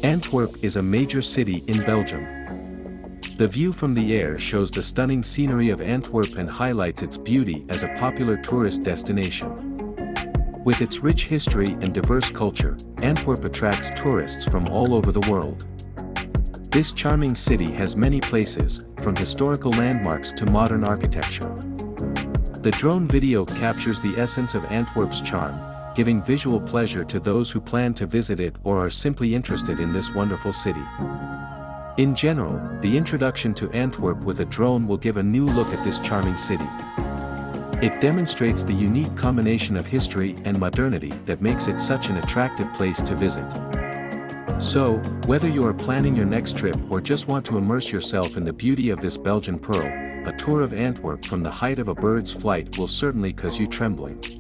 Antwerp is a major city in Belgium. The view from the air shows the stunning scenery of Antwerp and highlights its beauty as a popular tourist destination. With its rich history and diverse culture, Antwerp attracts tourists from all over the world. This charming city has many places, from historical landmarks to modern architecture. The drone video captures the essence of Antwerp's charm, giving visual pleasure to those who plan to visit it or are simply interested in this wonderful city. In general, the introduction to Antwerp with a drone will give a new look at this charming city. It demonstrates the unique combination of history and modernity that makes it such an attractive place to visit. So, whether you are planning your next trip or just want to immerse yourself in the beauty of this Belgian pearl, a tour of Antwerp from the height of a bird's flight will certainly cause you trembling.